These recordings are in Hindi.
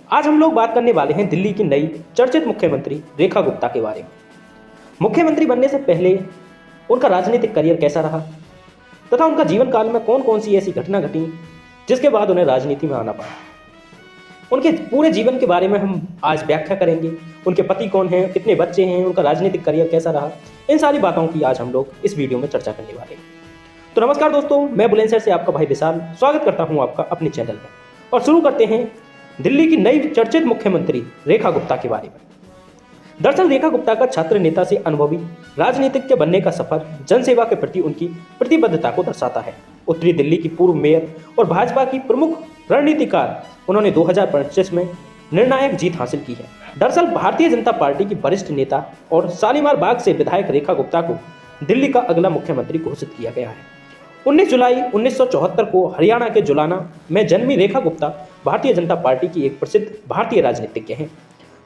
आज हम लोग बात करने वाले हैं दिल्ली की नई चर्चित मुख्यमंत्री रेखा गुप्ता के बारे में। मुख्यमंत्री बनने से पहले उनका राजनीतिक करियर कैसा रहा तथा उनका जीवन काल में कौन कौन सी ऐसी घटना घटी जिसके बाद उन्हें राजनीति में आना पड़ा। उनके पूरे जीवन के बारे में हम आज व्याख्या करेंगे। उनके पति कौन हैं, कितने बच्चे हैं, उनका राजनीतिक करियर कैसा रहा, इन सारी बातों की आज हम लोग इस वीडियो में चर्चा करने वाले हैं। तो नमस्कार दोस्तों, मैं बुलंदशहर से आपका भाई विशाल स्वागत करता हूं आपका अपने चैनल में। और शुरू करते हैं दिल्ली की नई चर्चित मुख्यमंत्री रेखा गुप्ता के बारे में। दरअसल रेखा गुप्ता का छात्र नेता से अनुभवी राजनीतिज्ञ बनने का सफर जनसेवा के प्रति उनकी प्रतिबद्धता को दर्शाता है। उत्तरी दिल्ली की पूर्व मेयर और भाजपा की प्रमुख रणनीतिकार उन्होंने 2025 में निर्णायक जीत हासिल की है। दरअसल भारतीय जनता पार्टी की वरिष्ठ नेता और शालीमार बाग से विधायक रेखा गुप्ता को दिल्ली का अगला मुख्यमंत्री घोषित किया गया है। 19 जुलाई 1974 को हरियाणा के जुलाना में जन्मी रेखा गुप्ता भारतीय जनता पार्टी की एक प्रसिद्ध भारतीय राजनीतिज्ञ हैं।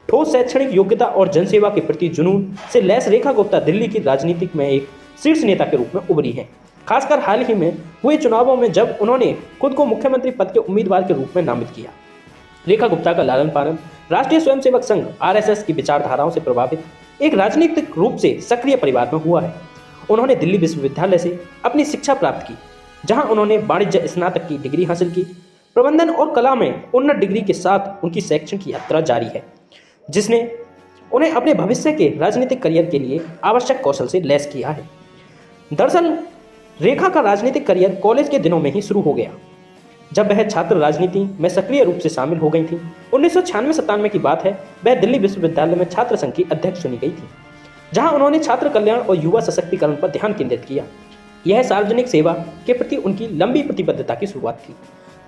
ठोस शैक्षणिक योग्यता और जनसेवा के प्रति जुनून से लैस रेखा गुप्ता दिल्ली की राजनीति में एक शीर्ष नेता के रूप में उभरी हैं। खासकर हाल ही में हुए चुनावों में जब उन्होंने खुद को मुख्यमंत्री पद के उम्मीदवार के रूप में नामित किया। रेखा गुप्ता का लालन पालन राष्ट्रीय स्वयंसेवक संघ RSS की विचारधाराओं से प्रभावित एक राजनीतिक रूप से सक्रिय परिवार में हुआ है। उन्होंने दिल्ली विश्वविद्यालय से अपनी शिक्षा प्राप्त की, जहां उन्होंने वाणिज्य स्नातक की डिग्री हासिल की। प्रबंधन और कला में उन्नत डिग्री के साथ उनकी शैक्षणिक यात्रा जारी है, जिसने उन्हें अपने भविष्य के राजनीतिक करियर के लिए आवश्यक कौशल से लैस किया है। दरअसल रेखा का राजनीतिक करियर कॉलेज के दिनों में ही शुरू हो गया, जब वह छात्र राजनीति में सक्रिय रूप से शामिल हो गई थी। 1996-97 की बात है, वह दिल्ली विश्वविद्यालय में छात्र संघ की अध्यक्ष चुनी गई थी, जहां उन्होंने छात्र कल्याण और युवा सशक्तिकरण पर ध्यान केंद्रित किया। यह सार्वजनिक सेवा के प्रति उनकी लंबी प्रतिबद्धता की शुरुआत थी।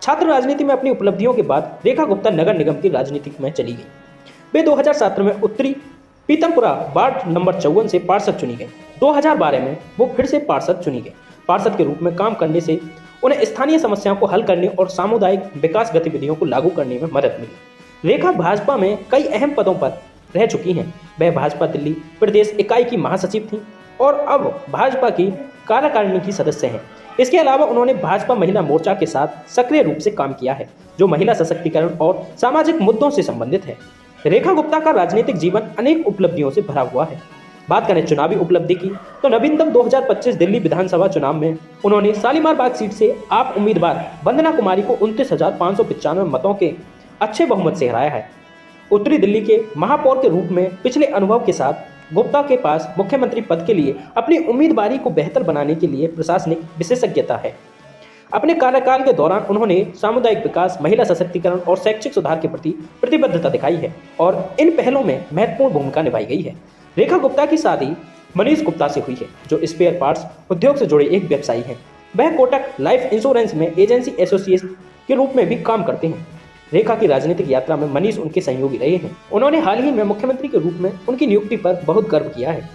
छात्र राजनीति में अपनी उपलब्धियों के बाद रेखा गुप्ता नगर निगम की राजनीति में चली गई। वे 2017 में उत्तरी पीतमपुरा वार्ड नंबर 54 से पार्षद चुनी गई। 2012 में वो फिर से पार्षद चुनी गई। पार्षद के रूप में काम करने से उन्हें स्थानीय समस्याओं को हल करने और सामुदायिक विकास गतिविधियों को लागू करने में मदद मिली। रेखा भाजपा में कई अहम पदों पर रह चुकी हैं। वह भाजपा दिल्ली प्रदेश इकाई की महासचिव थी और अब भाजपा की कार्यकारिणी की सदस्य हैं। इसके अलावा उन्होंने भाजपा महिला मोर्चा के साथ सक्रिय रूप से काम किया है, जो महिला सशक्तिकरण और सामाजिक मुद्दों से संबंधित है। रेखा गुप्ता का राजनीतिक जीवन अनेक उपलब्धियों से भरा हुआ है। बात करें चुनावी उपलब्धि की, तो नवीनतम 2025 दिल्ली विधानसभा चुनाव में उन्होंने शालीमार बाग सीट से आप उम्मीदवार वंदना कुमारी को 29,595 मतों के अच्छे बहुमत से हराया है। उत्तरी दिल्ली के महापौर के रूप में पिछले अनुभव के साथ गुप्ता के पास मुख्यमंत्री पद के लिए अपनी उम्मीदवारी को बेहतर बनाने के लिए प्रशासनिक विशेषज्ञता है। अपने कार्यकाल के दौरान उन्होंने सामुदायिक विकास, महिला सशक्तिकरण और शैक्षिक सुधार के प्रति प्रतिबद्धता दिखाई है और इन पहलों में महत्वपूर्ण भूमिका निभाई गई है। रेखा गुप्ता की शादी मनीष गुप्ता से हुई है, जो स्पेयर पार्ट्स उद्योग से जुड़े एक व्यवसायी हैं। वह कोटक लाइफ इंश्योरेंस में एजेंसी एसोसिएट के रूप में भी काम करते हैं। रेखा की राजनीतिक यात्रा में मनीष उनके सहयोगी रहे हैं। उन्होंने हाल ही में मुख्यमंत्री के रूप में उनकी नियुक्ति पर बहुत गर्व किया है।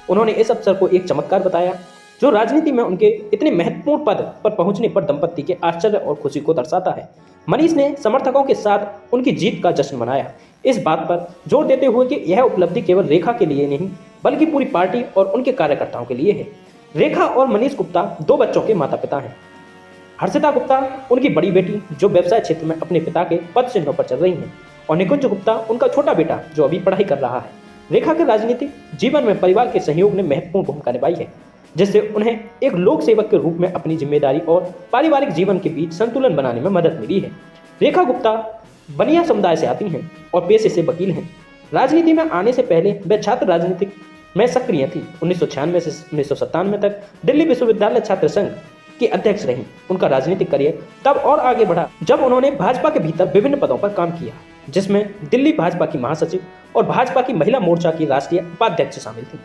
उन्होंने इस अवसर को एक चमत्कार बताया, जो राजनीति में उनके इतने महत्वपूर्ण पद पर पहुंचने पर दंपति के आश्चर्य और खुशी को दर्शाता है। मनीष ने समर्थकों के साथ उनकी जीत का जश्न मनाया, इस बात पर जोर देते हुए कि यह उपलब्धि केवल रेखा के लिए नहीं बल्कि पूरी पार्टी और उनके कार्यकर्ताओं के लिए है। रेखा और मनीष गुप्ता 2 बच्चों के माता पिता हैं। हर्षिता गुप्ता उनकी बड़ी बेटी, जो व्यवसाय क्षेत्र में अपने पिता के पद चिन्हों पर चल रही हैं, और निकुंज गुप्ता उनका छोटा बेटा, जो अभी पढ़ाई कर रहा है। रेखा के राजनीतिक जीवन में परिवार के सहयोग ने महत्वपूर्ण भूमिका निभाई है, जिससे उन्हें एक लोक सेवक के रूप में अपनी जिम्मेदारी और पारिवारिक जीवन के बीच संतुलन बनाने में मदद मिली है। रेखा गुप्ता बनिया समुदाय से आती हैं और पेशे से वकील हैं। राजनीति में आने से पहले वे छात्र राजनीति में सक्रिय थी। 1996 से 1997 तक दिल्ली विश्वविद्यालय छात्र संघ की अध्यक्ष रहीं। उनका राजनीतिक करियर तब और आगे बढ़ा जब उन्होंने भाजपा के भीतर विभिन्न पदों पर काम किया, जिसमें दिल्ली भाजपा की महासचिव और भाजपा की महिला मोर्चा की राष्ट्रीय उपाध्यक्ष शामिल थी।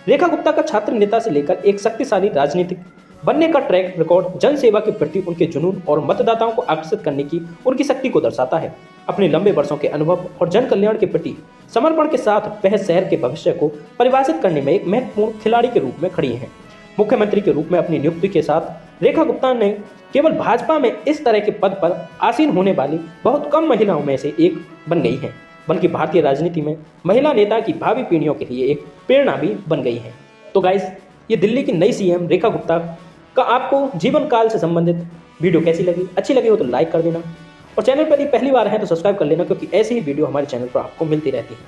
रेखा गुप्ता का छात्र नेता से लेकर एक शक्तिशाली राजनीतिक बनने का ट्रैक रिकॉर्ड जनसेवा के प्रति उनके जुनून और मतदाताओं को आकर्षित करने की उनकी शक्ति को दर्शाता है। अपने लंबे वर्षों के अनुभव और जन कल्याण के प्रति समर्पण के साथ वह शहर के भविष्य को परिभाषित करने में एक महत्वपूर्ण खिलाड़ी के रूप में खड़ी हैं। मुख्यमंत्री के रूप में अपनी नियुक्ति के साथ रेखा गुप्ता ने केवल भाजपा में इस तरह के पद पर आसीन होने वाली बहुत कम महिलाओं में से एक बन गई हैं, बल्कि भारतीय राजनीति में महिला नेता की भावी पीढ़ियों के लिए एक प्रेरणा भी बन गई है। तो गाइस, ये दिल्ली की नई CM रेखा गुप्ता का आपको जीवन काल से संबंधित वीडियो कैसी लगी? अच्छी लगी हो तो लाइक कर देना और चैनल पर यदि पहली बार है तो सब्सक्राइब कर लेना, क्योंकि ऐसी ही वीडियो हमारे चैनल पर आपको मिलती रहती है।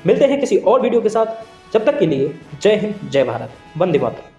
मिलते हैं किसी और वीडियो के साथ, जब तक के लिए जय हिंद, जय भारत, वंदे मातरम।